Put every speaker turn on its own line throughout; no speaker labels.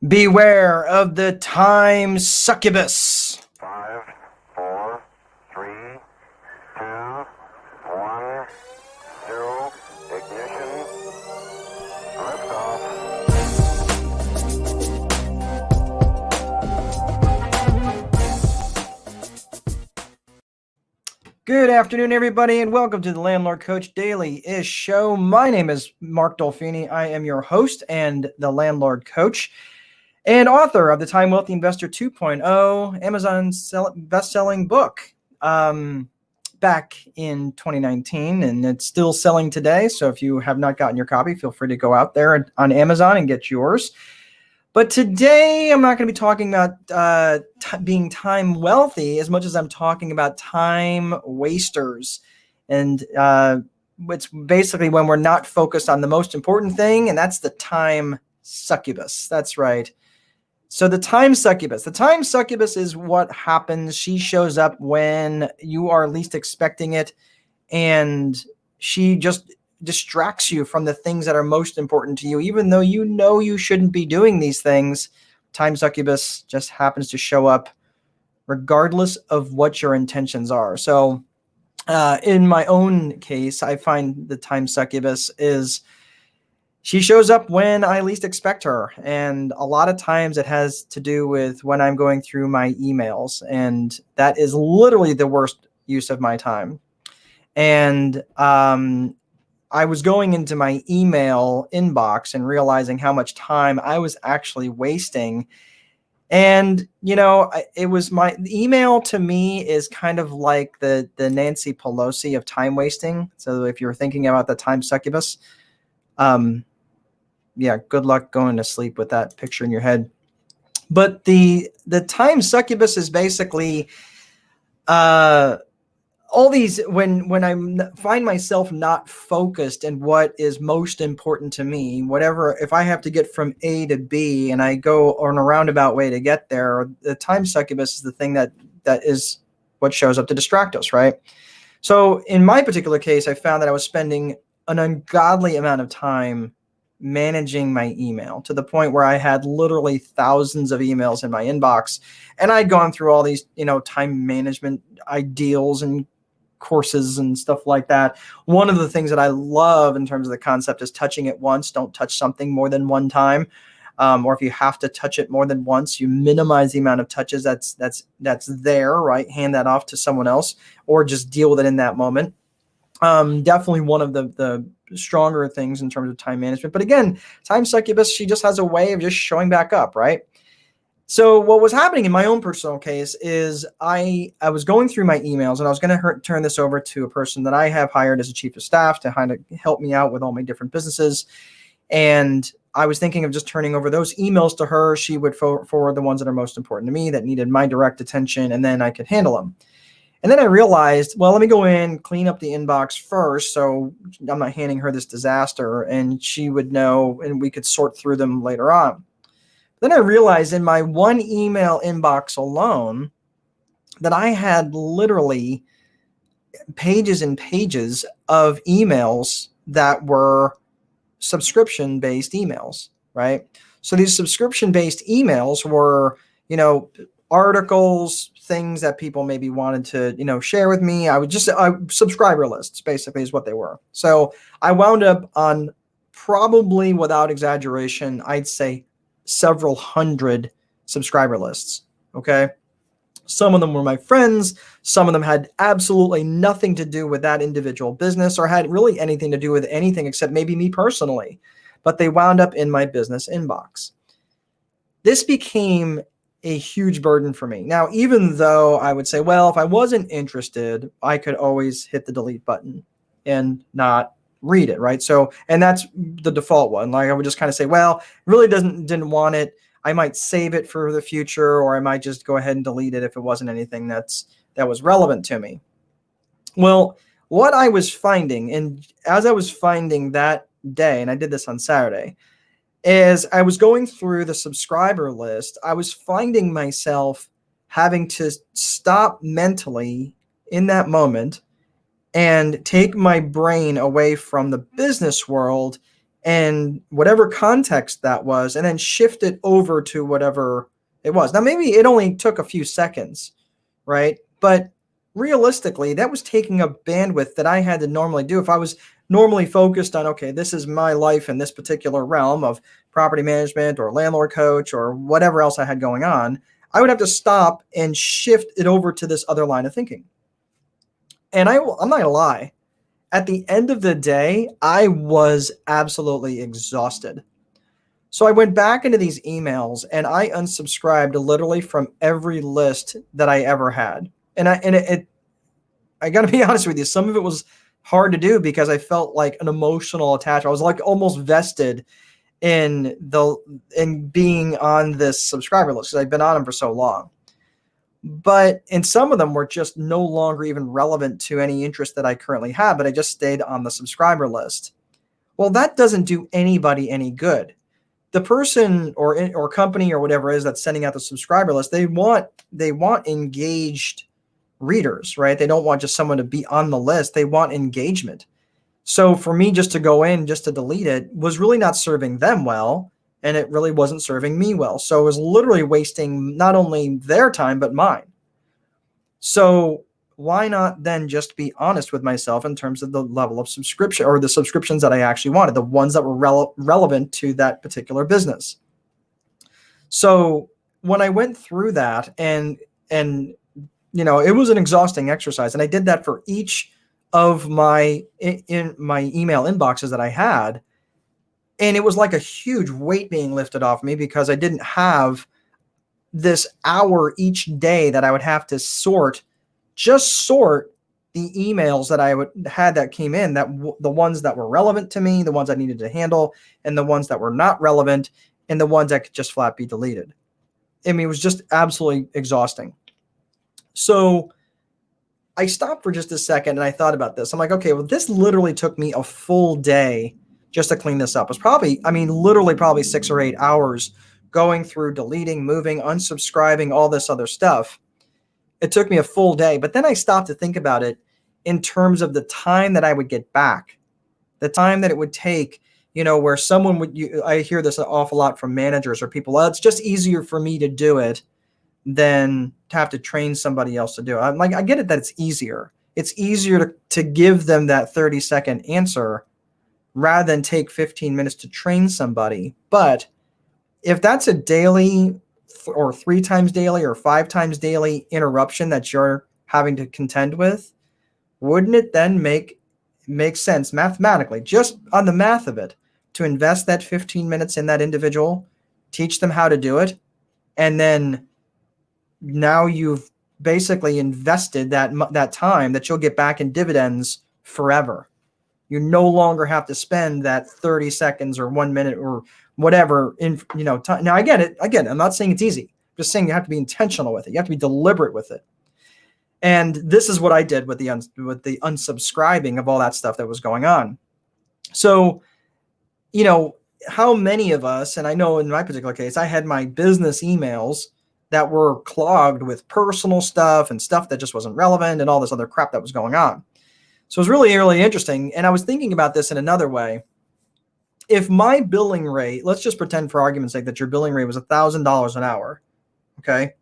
Beware of the Time-Succubus.
5, 4, 3, 2, 1, 0, ignition, liftoff.
Good afternoon, everybody, and welcome to the Landlord Coach Daily-ish show. My name is Mark Dolfini. I am your host and the Landlord Coach and author of the Time Wealthy Investor 2.0 Amazon best-selling book back in 2019, and it's still selling today. So if you have not gotten your copy, feel free to go out there on Amazon and get yours. But today, I'm not going to be talking about being time wealthy as much as I'm talking about time wasters. And it's basically when we're not focused on the most important thing, and that's the time succubus. That's right. So the time succubus is what happens. She shows up when you are least expecting it, and she just distracts you from the things that are most important to you, even though you know you shouldn't be doing these things. Time succubus just happens to show up regardless of what your intentions are. So in my own case, I find the time succubus is she shows up when I least expect her. And a lot of times it has to do with when I'm going through my emails, and that is literally the worst use of my time. And I was going into my email inbox and realizing how much time I was actually wasting. And, it was the email to me is kind of like the Nancy Pelosi of time wasting. So if you're thinking about the time succubus, good luck going to sleep with that picture in your head. But the time succubus is basically, all these when I find myself not focused in what is most important to me, whatever, if I have to get from A to B and I go on a roundabout way to get there, the time succubus is the thing that is what shows up to distract us, right? So in my particular case, I found that I was spending an ungodly amount of time managing my email to the point where I had literally thousands of emails in my inbox, and I'd gone through all these, time management ideals and courses and stuff like that. One of the things that I love in terms of the concept is touching it once. Don't touch something more than one time. Or if you have to touch it more than once, you minimize the amount of touches that's there, right? Hand that off to someone else or just deal with it in that moment. Definitely one of the stronger things in terms of time management. But again, time succubus, she just has a way of just showing back up, right? So what was happening in my own personal case is I was going through my emails, and I was going to turn this over to a person that I have hired as a chief of staff to kind of help me out with all my different businesses. And I was thinking of just turning over those emails to her. She would forward the ones that are most important to me that needed my direct attention, and then I could handle them. And then I realized, well, let me go in, clean up the inbox first, so I'm not handing her this disaster, and she would know, and we could sort through them later on. Then I realized in my one email inbox alone that I had literally pages and pages of emails that were subscription-based emails, right? So these subscription-based emails were, articles, things that people maybe wanted to, share with me. I would just subscriber lists basically is what they were. So I wound up on, probably without exaggeration, I'd say several hundred subscriber lists. Okay. Some of them were my friends. Some of them had absolutely nothing to do with that individual business or had really anything to do with anything except maybe me personally, but they wound up in my business inbox. This became a huge burden for me. Now, even though I would say, well, if I wasn't interested, I could always hit the delete button and not read it, right? So, and that's the default one. Like I would just kind of say, well, really didn't want it. I might save it for the future, or I might just go ahead and delete it if it wasn't anything that was relevant to me. Well, what I was finding, and as I was finding that day, and I did this on Saturday, as I was going through the subscriber list, I was finding myself having to stop mentally in that moment and take my brain away from the business world and whatever context that was, and then shift it over to whatever it was. Now, maybe it only took a few seconds, right? But realistically, that was taking up bandwidth that I had to normally do. If I was normally focused on, okay, this is my life in this particular realm of property management or landlord coach or whatever else I had going on, I would have to stop and shift it over to this other line of thinking. And I'm not going to lie, at the end of the day, I was absolutely exhausted. So I went back into these emails and I unsubscribed literally from every list that I ever had. And I got to be honest with you, some of it was hard to do because I felt like an emotional attachment. I was like almost vested in being on this subscriber list because I've been on them for so long. But and some of them were just no longer even relevant to any interest that I currently have, but I just stayed on the subscriber list. Well, that doesn't do anybody any good. The person or company or whatever it is that's sending out the subscriber list, they want engaged readers, right? They don't want just someone to be on the list. They want engagement. So for me just to go in, just to delete it was really not serving them well, and it really wasn't serving me well. So it was literally wasting not only their time, but mine. So why not then just be honest with myself in terms of the level of subscription or the subscriptions that I actually wanted, the ones that were relevant to that particular business. So when I went through that and it was an exhausting exercise, and I did that for each of my email inboxes that I had. And it was like a huge weight being lifted off me because I didn't have this hour each day that I would have to sort the emails that I had that came in, that the ones that were relevant to me, the ones I needed to handle, and the ones that were not relevant, and the ones that could just flat be deleted. I mean, it was just absolutely exhausting. So I stopped for just a second and I thought about this. I'm like, okay, well, this literally took me a full day just to clean this up. It was literally probably 6 or 8 hours going through, deleting, moving, unsubscribing, all this other stuff. It took me a full day, but then I stopped to think about it in terms of the time that I would get back, the time that it would take, where someone I hear this an awful lot from managers or people, well, it's just easier for me to do it than to have to train somebody else to do it. I'm like, I get it that it's easier. It's easier to give them that 30-second answer rather than take 15 minutes to train somebody. But if that's a daily or 3 times daily or 5 times daily interruption that you're having to contend with, wouldn't it then make sense mathematically, just on the math of it, to invest that 15 minutes in that individual, teach them how to do it, and then now you've basically invested that time that you'll get back in dividends forever. You no longer have to spend that 30 seconds or 1 minute or whatever in time. Now I get it. Again, I'm not saying it's easy. I'm just saying you have to be intentional with it. You have to be deliberate with it. And this is what I did with the unsubscribing of all that stuff that was going on. So, how many of us, and I know in my particular case, I had my business emails that were clogged with personal stuff and stuff that just wasn't relevant and all this other crap that was going on. So it was really, really interesting. And I was thinking about this in another way. If my billing rate, let's just pretend for argument's sake that your billing rate was $1,000 an hour. Okay.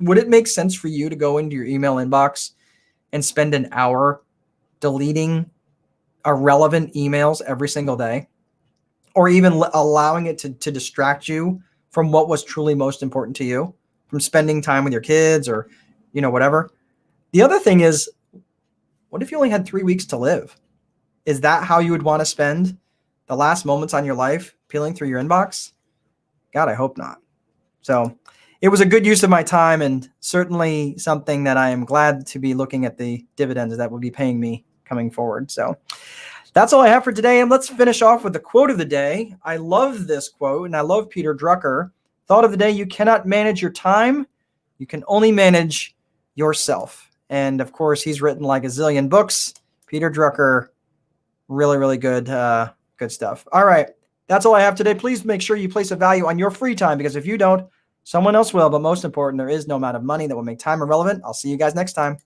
Would it make sense for you to go into your email inbox and spend an hour deleting irrelevant emails every single day, or even allowing it to distract you from what was truly most important to you, from spending time with your kids or, whatever? The other thing is, what if you only had 3 weeks to live? Is that how you would want to spend the last moments on your life, peeling through your inbox? God, I hope not. So it was a good use of my time, and certainly something that I am glad to be looking at the dividends that will be paying me coming forward. So that's all I have for today. And let's finish off with the quote of the day. I love this quote, and I love Peter Drucker. Thought of the day: you cannot manage your time. You can only manage yourself. And of course, he's written like a zillion books. Peter Drucker, really, really good stuff. All right. That's all I have today. Please make sure you place a value on your free time, because if you don't, someone else will. But most important, there is no amount of money that will make time irrelevant. I'll see you guys next time.